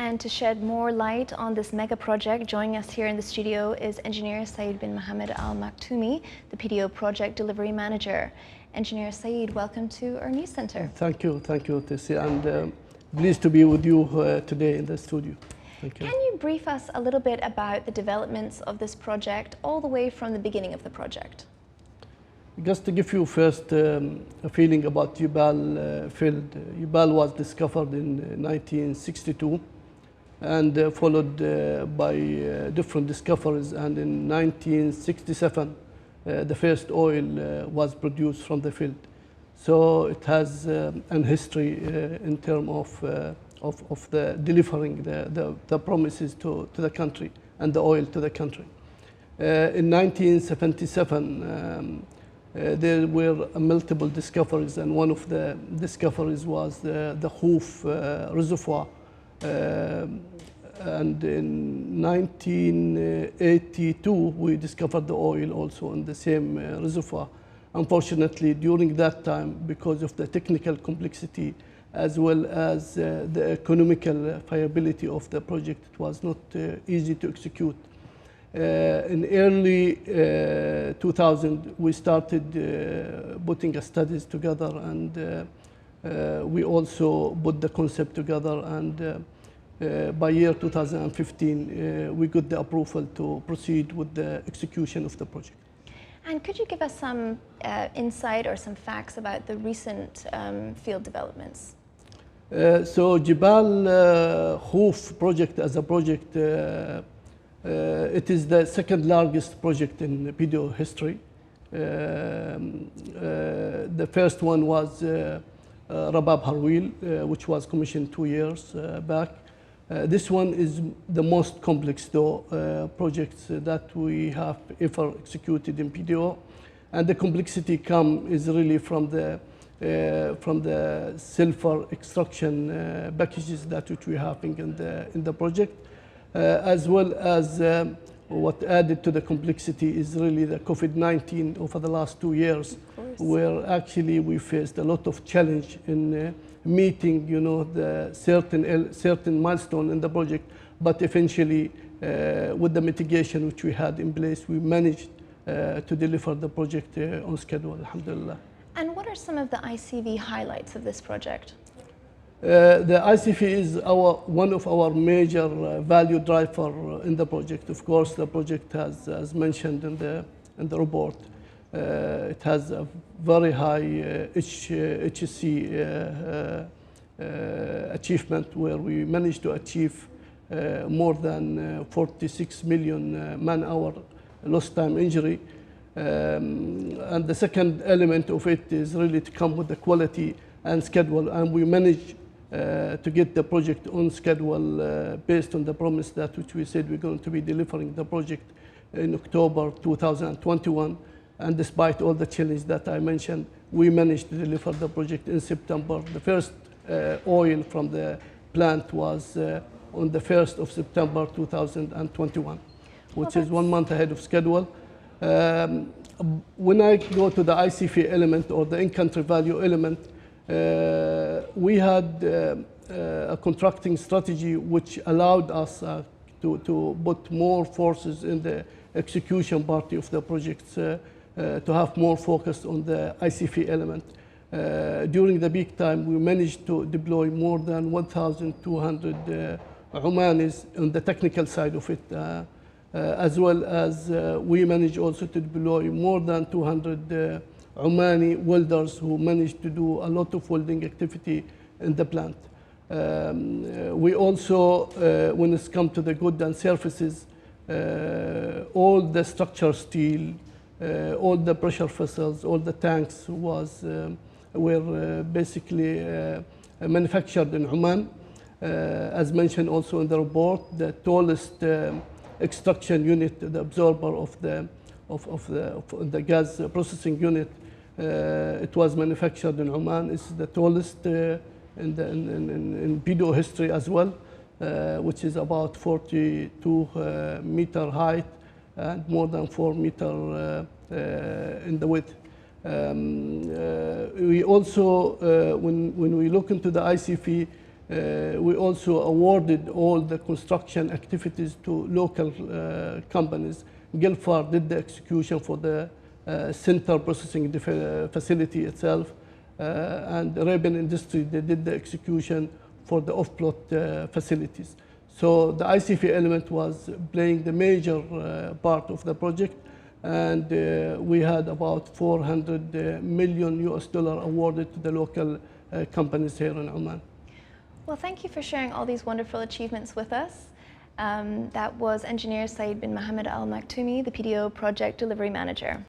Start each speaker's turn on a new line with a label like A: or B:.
A: And to shed more light on this mega project, joining us here in the studio is Engineer Saeed bin Mohammed Al Maktoumi, the PDO Project Delivery Manager. Engineer Saeed, welcome to our news center.
B: Thank you, Tessie, and pleased to be with you today in the studio. Thank you.
A: Can you brief us a little bit about the developments of this project all the way from the beginning of the project?
B: Just to give you first a feeling about Jibal field. Jibal was discovered in 1962 and followed by different discoveries, and in 1967 the first oil was produced from the field. So it has an history in terms of the delivering the promises to the country and the oil to the country. In 1977 there were multiple discoveries, and one of the discoveries was the Hoof reservoir. And in 1982 we discovered the oil also in the same reservoir. Unfortunately, during that time, because of the technical complexity as well as the economical viability of the project, it was not easy to execute. In early 2000, we started putting studies together, and we also put the concept together, and by year 2015, we got the approval to proceed with the execution of the project.
A: And could you give us some insight or some facts about the recent field developments?
B: So Jibal Hoof project as a project, it is the second largest project in PDO history. The first one was Rabab Harwil, which was commissioned 2 years back. This one is the most complex projects that we have ever executed in PDO, and the complexity is really from the sulfur extraction packages that which we have in the project, as well as what added to the complexity is really the COVID-19 over the last 2 years, where actually we faced a lot of challenge in meeting, the certain milestone in the project, but eventually with the mitigation which we had in place, we managed to deliver the project on schedule, alhamdulillah.
A: And what are some of the ICV highlights of this project?
B: The ICV is one of our major value driver in the project. Of course, the project has, as mentioned in the report, it has a very high HSC achievement, where we managed to achieve more than 46 million man-hour lost time injury. And the second element of it is really to come with the quality and schedule, and we managed to get the project on schedule based on the promise that which we said we're going to be delivering the project in October 2021. And despite all the challenges that I mentioned, we managed to deliver the project in September. The first oil from the plant was on the 1st of September 2021, which is 1 month ahead of schedule. When I go to the ICV element, or the in-country value element, we had a contracting strategy which allowed us to put more forces in the execution part of the projects, to have more focus on the ICV element. During the peak time, we managed to deploy more than 1,200 Omanis on the technical side of it, as well as we managed also to deploy more than 200 Omani welders who managed to do a lot of welding activity in the plant. We also, when it's come to the goods and services, all the structure steel, all the pressure vessels, all the tanks were basically manufactured in Oman. As mentioned also in the report, the tallest extraction unit, the absorber of the gas processing unit, it was manufactured in Oman. It's the tallest in PDO history as well, which is about 42 meter height and more than 4 meter in the width. We also, when we look into the ICV, We also awarded all the construction activities to local companies. Gilfar did the execution for the center processing facility itself, and Arabian Industry, they did the execution for the off-plot facilities. So the ICF element was playing the major part of the project, and we had about 400 million US dollar awarded to the local companies here in Oman.
A: Well, thank you for sharing all these wonderful achievements with us. That was Engineer Saeed bin Mohammed Al Maktoumi, the PDO Project Delivery Manager.